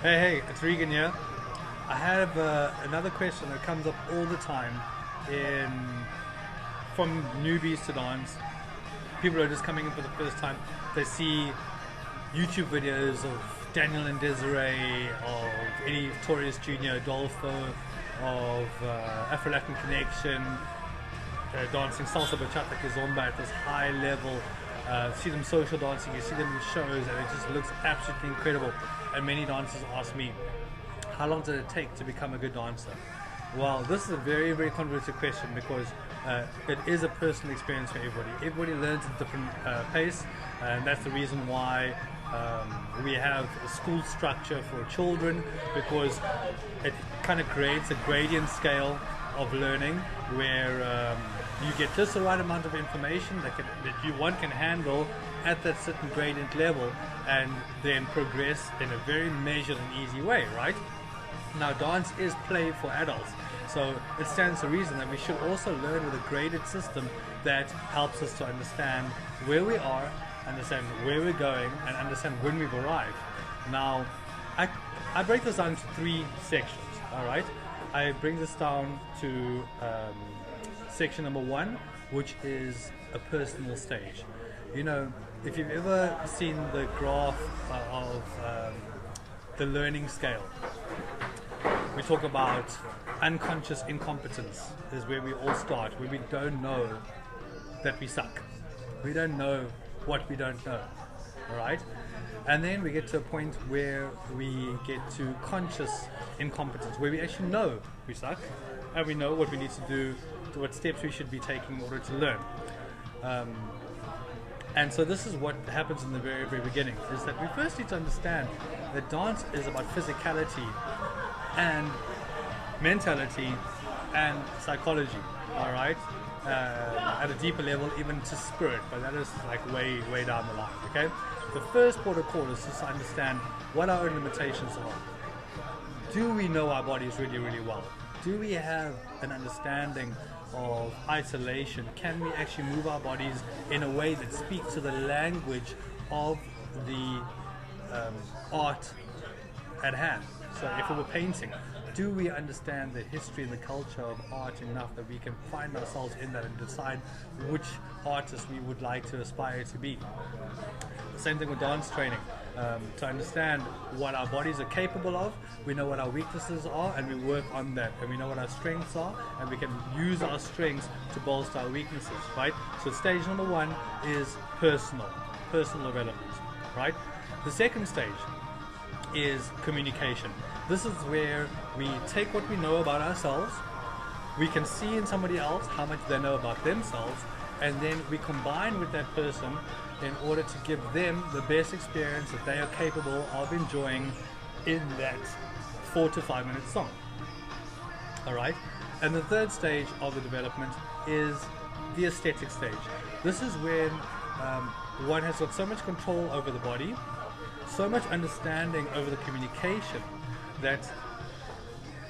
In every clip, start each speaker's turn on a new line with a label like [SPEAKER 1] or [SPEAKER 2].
[SPEAKER 1] Hey, it's Regan here. I have another question that comes up all the time in from newbies to dance. People are just coming in for the first time. They see YouTube videos of Daniel and Desiree, of Eddie Torres Jr., Adolfo, of Afro-Latin Connection, dancing salsa, bachata, kizomba at this high level. See them social dancing, you see them in shows, and it just looks absolutely incredible. And many dancers ask me, how long did it take to become a good dancer? Well, this is a very, very controversial question because it is a personal experience for everybody. Everybody learns at a different pace, and that's the reason why we have a school structure for children, because it kind of creates a gradient scale of learning where you get just the right amount of information that one can handle at that certain gradient level, and then progress in a very measured and easy way, right? Now, dance is play for adults, so it stands to reason that we should also learn with a graded system that helps us to understand where we are, understand where we're going, and understand when we've arrived. Now, I break this down into three sections, all right? I bring this down to section number one, which is a personal stage. You know, if you've ever seen the graph of the learning scale, we talk about unconscious incompetence is where we all start, where we don't know that we suck. We don't know what we don't know, all right? And then we get to a point where we get to conscious incompetence, where we actually know we suck, and we know what we need to do, what steps we should be taking in order to learn. And so this is what happens in the very, very beginning, is that we first need to understand that dance is about physicality and mentality and psychology, all right? At a deeper level, even to spirit, but that is like way, way down the line, okay? The first port of call is just to understand what our own limitations are. Do we know our bodies really, really well? Do we have an understanding of isolation? Can we actually move our bodies in a way that speaks to the language of the art at hand? So if we were painting, do we understand the history and the culture of art enough that we can find ourselves in that and decide which artist we would like to aspire to be? The same thing with dance training. To understand what our bodies are capable of, we know what our weaknesses are, and we work on that, and we know what our strengths are, and we can use our strengths to bolster our weaknesses, right? So stage number one is personal development, right? The second stage is communication. This is where we take what we know about ourselves, we can see in somebody else how much they know about themselves, and then we combine with that person in order to give them the best experience that they are capable of enjoying in that 4 to 5 minute song. All right? And the third stage of the development is the aesthetic stage. This is when one has got so much control over the body, so much understanding over the communication, that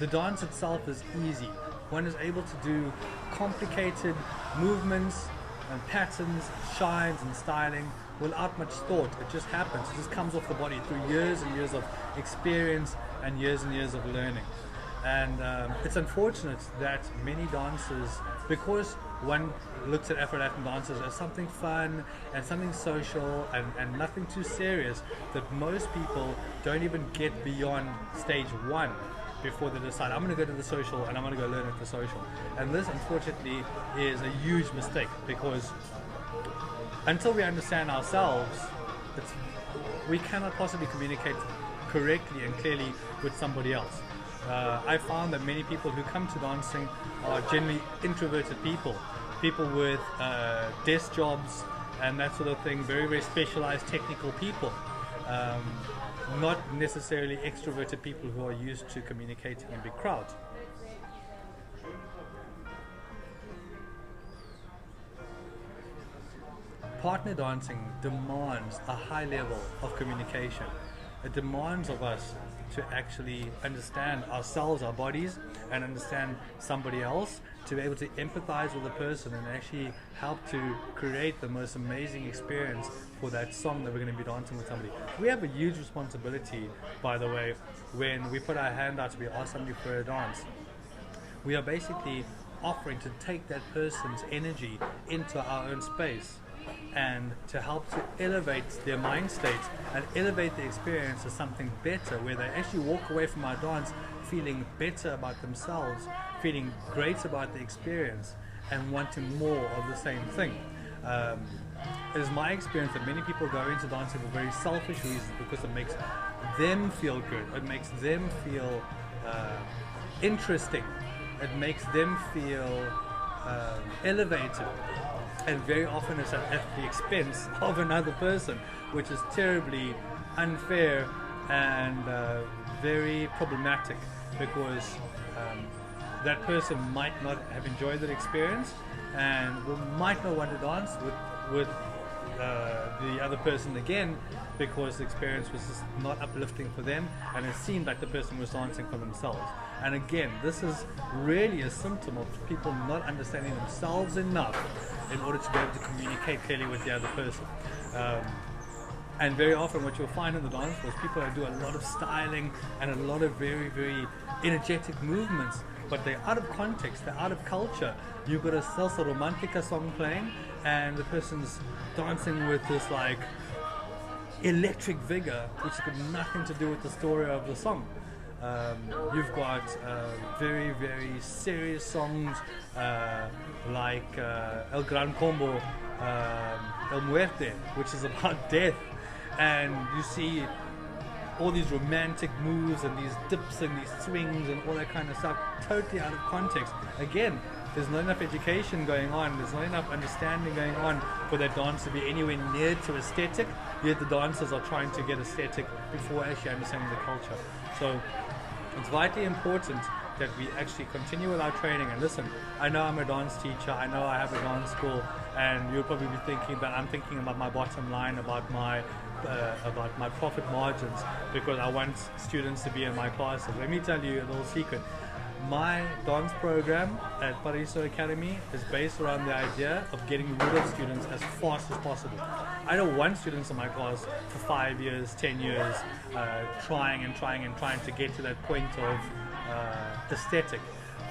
[SPEAKER 1] the dance itself is easy. One is able to do complicated movements and patterns, shines and styling without much thought. It just happens. It just comes off the body through years and years of experience and years of learning. And it's unfortunate that many dancers, because one looks at Afro-Latin dances as something fun and something social and nothing too serious, that most people don't even get beyond stage one before they decide, I'm going to go to the social and I'm going to go learn at the social. And this, unfortunately, is a huge mistake, because until we understand ourselves, we cannot possibly communicate correctly and clearly with somebody else. I found that many people who come to dancing are generally introverted people with desk jobs and that sort of thing, very, very specialized technical people. Not necessarily extroverted people who are used to communicating in big crowds. Partner dancing demands a high level of communication. It demands of us to actually understand ourselves, our bodies, and understand somebody else, to be able to empathize with the person and actually help to create the most amazing experience for that song that we're going to be dancing with somebody. We have a huge responsibility, by the way, when we put our hand out to be asked somebody for a dance. We are basically offering to take that person's energy into our own space and to help to elevate their mind state and elevate the experience to something better, where they actually walk away from our dance feeling better about themselves, feeling great about the experience, and wanting more of the same thing. It is my experience that many people go into dancing for very selfish reasons, because it makes them feel good, it makes them feel interesting, it makes them feel elevated, and very often it's at the expense of another person, which is terribly unfair and very problematic, because that person might not have enjoyed that experience and might not want to dance with the other person again, because the experience was just not uplifting for them and it seemed like the person was dancing for themselves. And again, this is really a symptom of people not understanding themselves enough in order to be able to communicate clearly with the other person. And very often what you'll find in the dance floor is people that do a lot of styling and a lot of very, very energetic movements, but they're out of context, they're out of culture. You've got a Salsa Romantica song playing and the person's dancing with this like electric vigor, which has got nothing to do with the story of the song. You've got very, very serious songs like El Gran Combo, El Muerte, which is about death, and you see all these romantic moves and these dips and these swings and all that kind of stuff totally out of context. Again, there's not enough education going on, there's not enough understanding going on for that dance to be anywhere near to aesthetic, yet the dancers are trying to get aesthetic before actually understanding the culture. So it's vitally important that we actually continue with our training. And listen, I know I'm a dance teacher, I know I have a dance school, and you'll probably be thinking that I'm thinking about my bottom line, about my profit margins, because I want students to be in my classes. Let me tell you a little secret. My dance program at Paradiso Academy is based around the idea of getting rid of students as fast as possible. I don't want students in my class for 5 years, 10 years, trying to get to that point of aesthetic.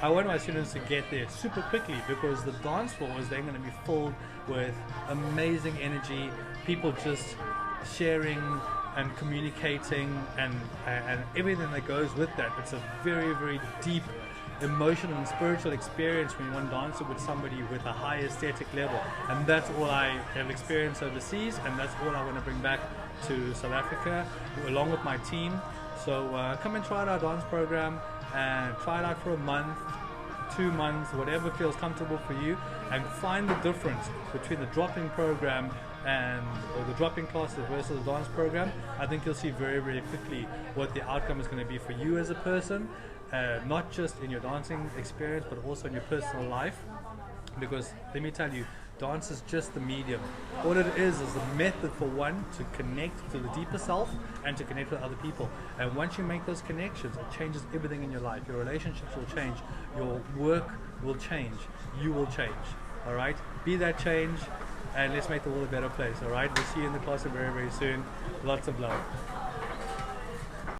[SPEAKER 1] I want my students to get there super quickly, because the dance floor is then going to be filled with amazing energy, people just sharing and communicating and everything that goes with that. It's a very, very deep emotional and spiritual experience when you want to dance with somebody with a high aesthetic level, and that's all I have experienced overseas, and that's all I want to bring back to South Africa along with my team. So come and try out our dance program and try it out for a month, 2 months, whatever feels comfortable for you, and find the difference between the drop-in program or the drop-in classes versus the dance program. I think you'll see very, very quickly what the outcome is going to be for you as a person, not just in your dancing experience, but also in your personal life. Because let me tell you, dance is just the medium. All it is a method for one to connect to the deeper self and to connect with other people. And once you make those connections, it changes everything in your life. Your relationships will change, your work will change, you will change. All right? Be that change, and let's make the world a better place. All right? We'll see you in the class very, very soon. Lots of love.